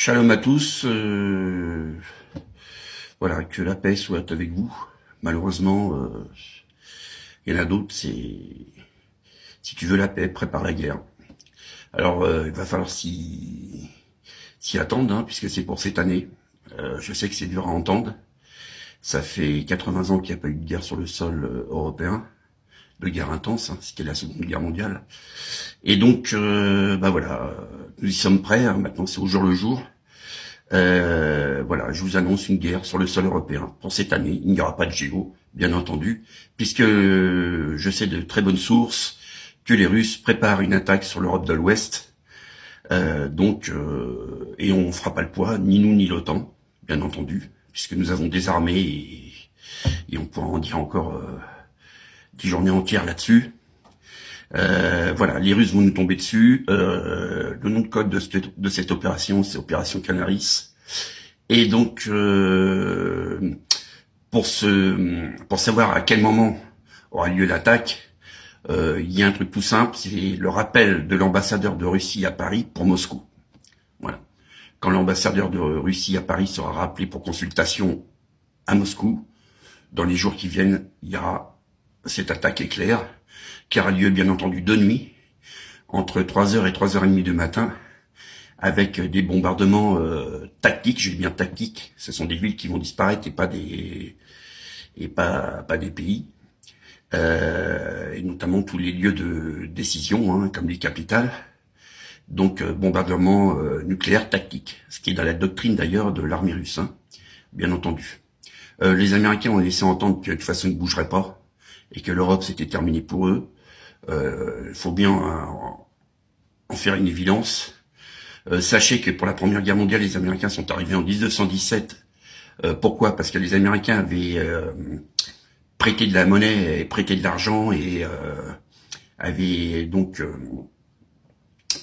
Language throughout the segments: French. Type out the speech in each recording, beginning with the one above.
Shalom à tous. Voilà, que la paix soit avec vous. Malheureusement, il y en a d'autres. C'est si tu veux la paix, prépare la guerre. Alors, il va falloir s'y attendre, hein, puisque c'est pour cette année. Je sais que c'est dur à entendre. Ça fait 80 ans qu'il n'y a pas eu de guerre sur le sol européen, de guerre intense. Hein, c'était la Seconde Guerre mondiale. Et donc, voilà, nous y sommes prêts. Hein, maintenant, c'est au jour le jour. Voilà, je vous annonce une guerre sur le sol européen. Pour cette année, il n'y aura pas de géo, bien entendu, puisque je sais de très bonnes sources que les Russes préparent une attaque sur l'Europe de l'Ouest. Et on fera pas le poids, ni nous ni l'OTAN, bien entendu, puisque nous avons des armées et on pourra en dire encore 10 journées entières là-dessus. Voilà, les Russes vont nous tomber dessus. Le nom de code de cette opération, c'est Opération Canaris. Et donc, pour savoir à quel moment aura lieu l'attaque, il y a un truc tout simple, c'est le rappel de l'ambassadeur de Russie à Paris pour Moscou. Voilà. Quand l'ambassadeur de Russie à Paris sera rappelé pour consultation à Moscou, dans les jours qui viennent, il y aura cette attaque éclair, qui aura lieu bien entendu de nuit, entre 3h et 3h30 du matin, avec des bombardements tactiques, je dis bien tactiques, ce sont des villes qui vont disparaître et pas des pays, et notamment tous les lieux de décision, hein, comme les capitales. Donc bombardement nucléaire tactique, ce qui est dans la doctrine d'ailleurs de l'armée russe, hein, bien entendu. Les Américains ont laissé entendre que de toute façon ils ne bougeraient pas, et que l'Europe c'était terminé pour eux. Il faut bien en faire une évidence. Sachez que pour la Première Guerre mondiale, les Américains sont arrivés en 1917. Pourquoi? Parce que les Américains avaient prêté de la monnaie, et prêté de l'argent et avaient donc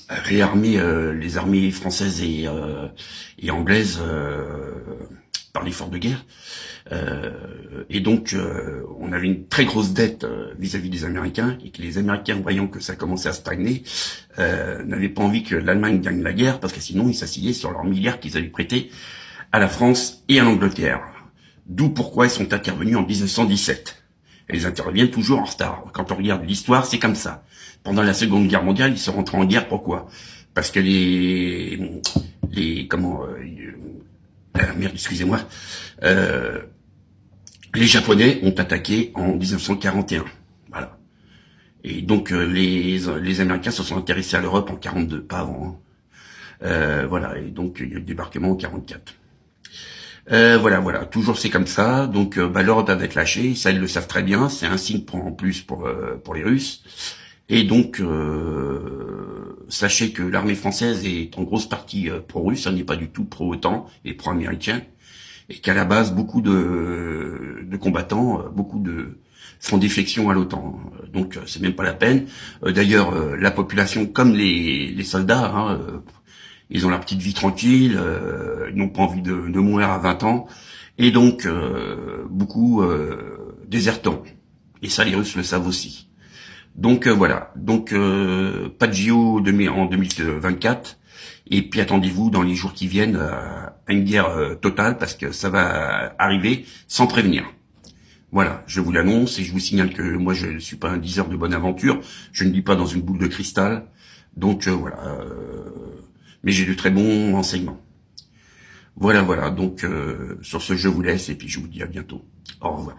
réarmé les armées françaises et anglaises par l'effort de guerre. Et donc, on avait une très grosse dette vis-à-vis des Américains, et que les Américains, voyant que ça commençait à stagner, n'avaient pas envie que l'Allemagne gagne la guerre, parce que sinon, ils s'assillaient sur leurs milliards qu'ils avaient prêtés à la France et à l'Angleterre. D'où pourquoi ils sont intervenus en 1917. Et ils interviennent toujours en retard. Quand on regarde l'histoire, c'est comme ça. Pendant la Seconde Guerre mondiale, ils sont rentrés en guerre, pourquoi? Parce que excusez-moi, les Japonais ont attaqué en 1941, voilà. Et donc les Américains se sont intéressés à l'Europe en 42, pas avant. Voilà, et donc il y a eu le débarquement en 44. Voilà, toujours c'est comme ça. Donc l'Europe va être lâchée, ça ils le savent très bien. C'est un signe en plus pour les Russes. Et donc sachez que l'armée française est en grosse partie pro-russe, ça n'est pas du tout pro-OTAN et pro-américain. Et qu'à la base, beaucoup de combattants, font défection à l'OTAN. Donc, c'est même pas la peine. D'ailleurs, la population, comme les soldats, hein, ils ont leur petite vie tranquille, ils n'ont pas envie de mourir à 20 ans. Et donc, beaucoup désertants. Et ça, les Russes le savent aussi. Donc, voilà. Donc, pas de JO en 2024. Et puis attendez-vous dans les jours qui viennent à une guerre totale, parce que ça va arriver sans prévenir. Voilà, je vous l'annonce et je vous signale que moi je ne suis pas un diseur de bonne aventure, je ne vis pas dans une boule de cristal, donc voilà, mais j'ai de très bons renseignements. Voilà, donc sur ce je vous laisse et puis je vous dis à bientôt. Au revoir.